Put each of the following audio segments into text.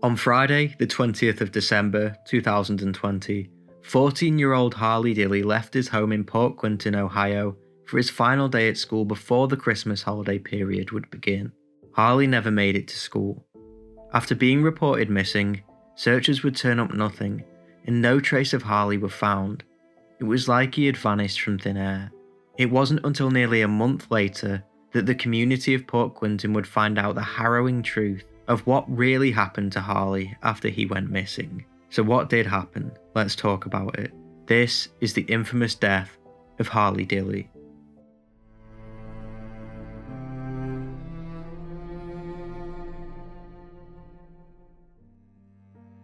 On Friday, the 20th of December 2020, 14-year-old Harley Dilly left his home in Port Clinton, Ohio for his final day at school before the Christmas holiday period would begin. Harley never made it to school. After being reported missing, searchers would turn up nothing, and no trace of Harley were found. It was like he had vanished from thin air. It wasn't until nearly a month later that the community of Port Clinton would find out the harrowing truth of what really happened to Harley after he went missing. So what did happen? Let's talk about it. This is the infamous death of Harley Dilly.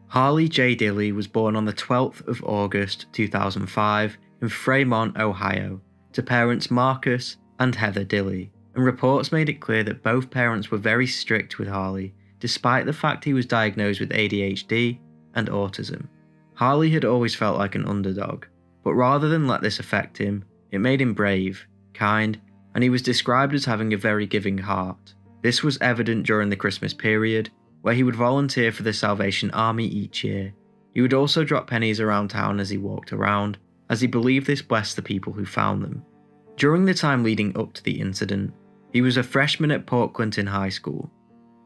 Harley J. Dilly was born on the 12th of August 2005 in Fremont, Ohio, to parents Marcus and Heather Dilly, and reports made it clear that both parents were very strict with Harley, despite the fact he was diagnosed with ADHD and autism. Harley had always felt like an underdog, but rather than let this affect him, it made him brave, kind, and he was described as having a very giving heart. This was evident during the Christmas period, where he would volunteer for the Salvation Army each year. He would also drop pennies around town as he walked around, as he believed this blessed the people who found them. During the time leading up to the incident, he was a freshman at Port Clinton High School.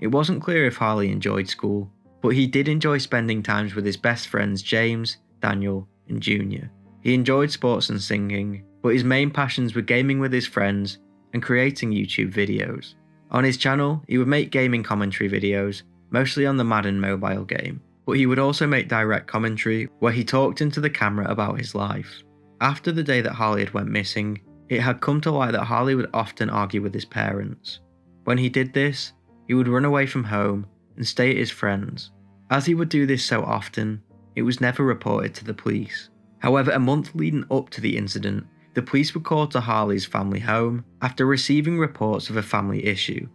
It wasn't clear if Harley enjoyed school, but he did enjoy spending times with his best friends James, Daniel, and Junior. He enjoyed sports and singing, but his main passions were gaming with his friends and creating YouTube videos. On his channel, he would make gaming commentary videos, mostly on the Madden mobile game, but he would also make direct commentary where he talked into the camera about his life. After the day that Harley had went missing, it had come to light that Harley would often argue with his parents. When he did this, he would run away from home and stay at his friends'. As he would do this so often, it was never reported to the police. However, a month leading up to the incident, the police were called to Harley's family home after receiving reports of a family issue.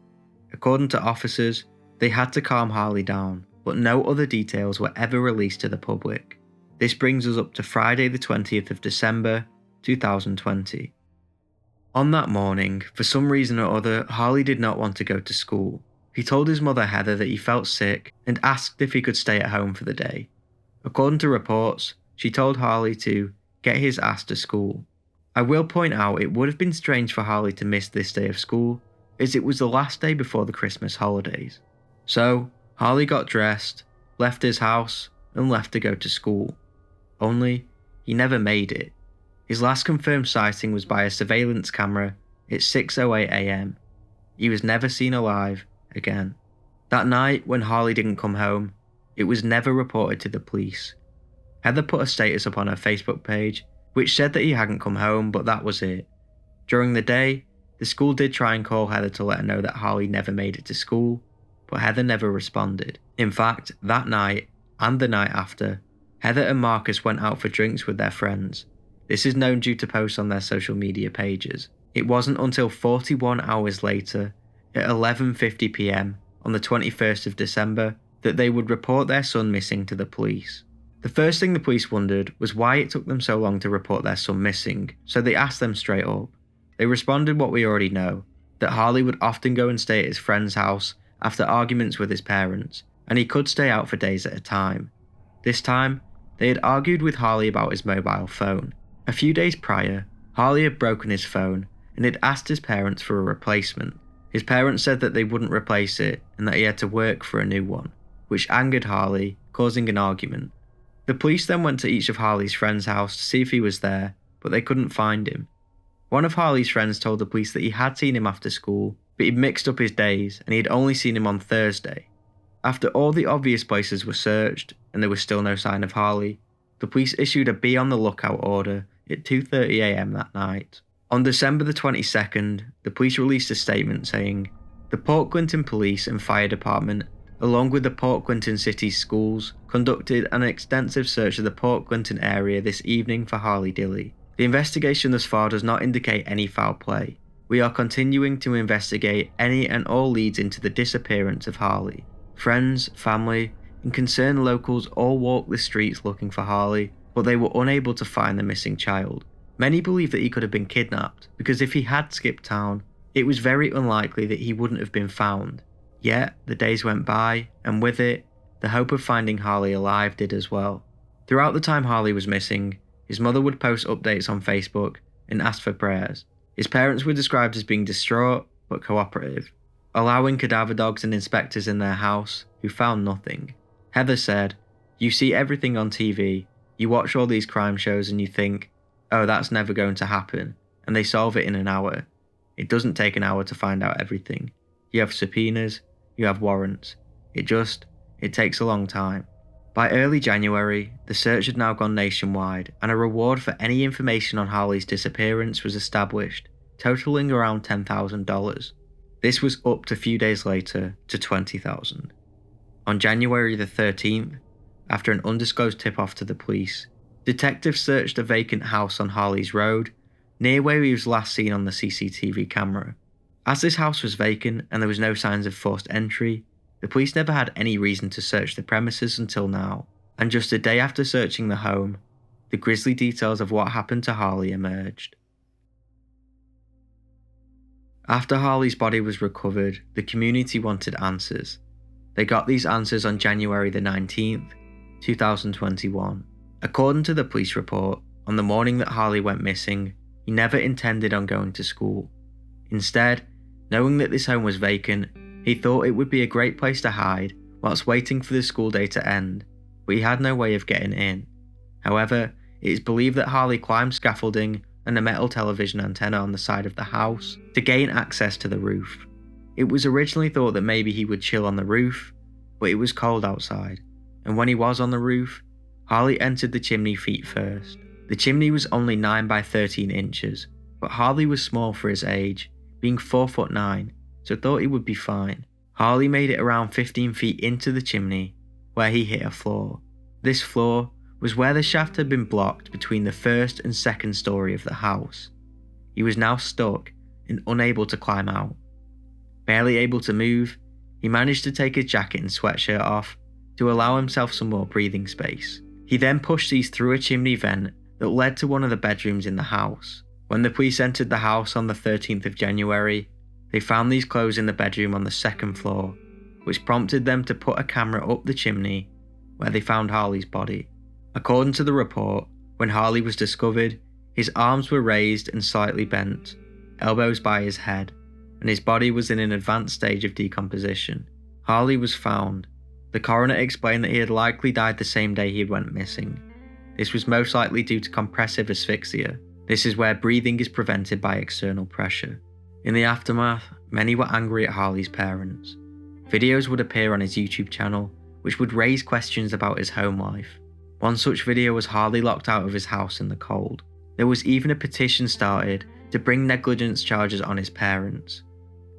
According to officers, they had to calm Harley down, but no other details were ever released to the public. This brings us up to Friday the 20th of December 2020. On that morning, for some reason or other, Harley did not want to go to school. He told his mother Heather that he felt sick and asked if he could stay at home for the day. According to reports, she told Harley to get his ass to school. I will point out it would have been strange for Harley to miss this day of school, as it was the last day before the Christmas holidays. So, Harley got dressed, left his house, and left to go to school. Only, he never made it. His last confirmed sighting was by a surveillance camera at 6:08 AM. He was never seen alive again. That night, when Harley didn't come home, it was never reported to the police. Heather put a status up on her Facebook page, which said that he hadn't come home, but that was it. During the day, the school did try and call Heather to let her know that Harley never made it to school, but Heather never responded. In fact, that night, and the night after, Heather and Marcus went out for drinks with their friends. This is known due to posts on their social media pages. It wasn't until 41 hours later, at 11:50 PM on the 21st of December, that they would report their son missing to the police. The first thing the police wondered was why it took them so long to report their son missing, so they asked them straight up. They responded what we already know, that Harley would often go and stay at his friend's house after arguments with his parents, and he could stay out for days at a time. This time, they had argued with Harley about his mobile phone. A few days prior, Harley had broken his phone and had asked his parents for a replacement. His parents said that they wouldn't replace it and that he had to work for a new one, which angered Harley, causing an argument. The police then went to each of Harley's friends' house to see if he was there, but they couldn't find him. One of Harley's friends told the police that he had seen him after school, but he'd mixed up his days and he had only seen him on Thursday. After all the obvious places were searched and there was still no sign of Harley, the police issued a be on the lookout order at 2:30 AM that night. On December the 22nd, the police released a statement saying, "The Port Clinton Police and Fire Department, along with the Port Clinton City Schools, conducted an extensive search of the Port Clinton area this evening for Harley Dilly. The investigation thus far does not indicate any foul play. We are continuing to investigate any and all leads into the disappearance of Harley. Friends, family, and concerned locals all walked the streets looking for Harley, but they were unable to find the missing child. Many believe that he could have been kidnapped, because if he had skipped town, it was very unlikely that he wouldn't have been found. Yet, the days went by, and with it, the hope of finding Harley alive did as well. Throughout the time Harley was missing, his mother would post updates on Facebook and ask for prayers. His parents were described as being distraught but cooperative, allowing cadaver dogs and inspectors in their house who found nothing. Heather said, "You see everything on TV, you watch all these crime shows and you think, oh, that's never going to happen, and they solve it in an hour. It doesn't take an hour to find out everything. You have subpoenas, you have warrants. It takes a long time." By early January, the search had now gone nationwide, and a reward for any information on Harley's disappearance was established, totaling around $10,000. This was upped a few days later to $20,000. On January the 13th, after an undisclosed tip-off to the police, detectives searched a vacant house on Harley's Road, near where he was last seen on the CCTV camera. As this house was vacant and there was no signs of forced entry, the police never had any reason to search the premises until now, and just a day after searching the home, the grisly details of what happened to Harley emerged. After Harley's body was recovered, the community wanted answers. They got these answers on January the 19th, 2021. According to the police report, on the morning that Harley went missing, he never intended on going to school. Instead, knowing that this home was vacant, he thought it would be a great place to hide whilst waiting for the school day to end, but he had no way of getting in. However, it is believed that Harley climbed scaffolding and a metal television antenna on the side of the house to gain access to the roof. It was originally thought that maybe he would chill on the roof, but it was cold outside, and when he was on the roof, Harley entered the chimney feet first. The chimney was only 9 by 13 inches, but Harley was small for his age, being 4'9", so thought he would be fine. Harley made it around 15 feet into the chimney, where he hit a floor. This floor was where the shaft had been blocked between the first and second story of the house. He was now stuck and unable to climb out. Barely able to move, he managed to take his jacket and sweatshirt off to allow himself some more breathing space. He then pushed these through a chimney vent that led to one of the bedrooms in the house. When the police entered the house on the 13th of January, they found these clothes in the bedroom on the second floor, which prompted them to put a camera up the chimney, where they found Harley's body. According to the report, when Harley was discovered, his arms were raised and slightly bent, elbows by his head, and his body was in an advanced stage of decomposition. Harley was found. The coroner explained that he had likely died the same day he went missing. This was most likely due to compressive asphyxia. This is where breathing is prevented by external pressure. In the aftermath, many were angry at Harley's parents. Videos would appear on his YouTube channel, which would raise questions about his home life. One such video was Harley locked out of his house in the cold. There was even a petition started to bring negligence charges on his parents.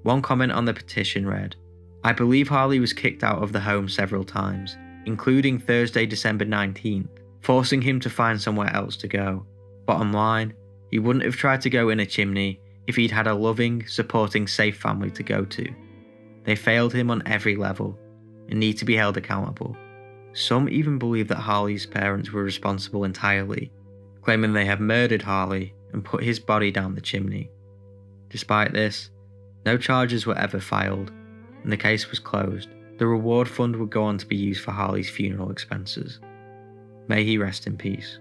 One comment on the petition read, "I believe Harley was kicked out of the home several times, including Thursday, December 19th, forcing him to find somewhere else to go. Bottom line, he wouldn't have tried to go in a chimney if he'd had a loving, supporting, safe family to go to. They failed him on every level and need to be held accountable." Some even believe that Harley's parents were responsible entirely, claiming they had murdered Harley and put his body down the chimney. Despite this, no charges were ever filed, and the case was closed. The reward fund would go on to be used for Harley's funeral expenses. May he rest in peace.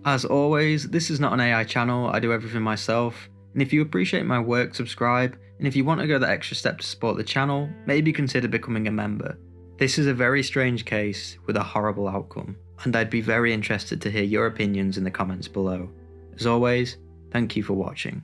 As always, this is not an AI channel, I do everything myself, and if you appreciate my work, subscribe, and if you want to go the extra step to support the channel, maybe consider becoming a member. This is a very strange case with a horrible outcome, and I'd be very interested to hear your opinions in the comments below. As always, thank you for watching.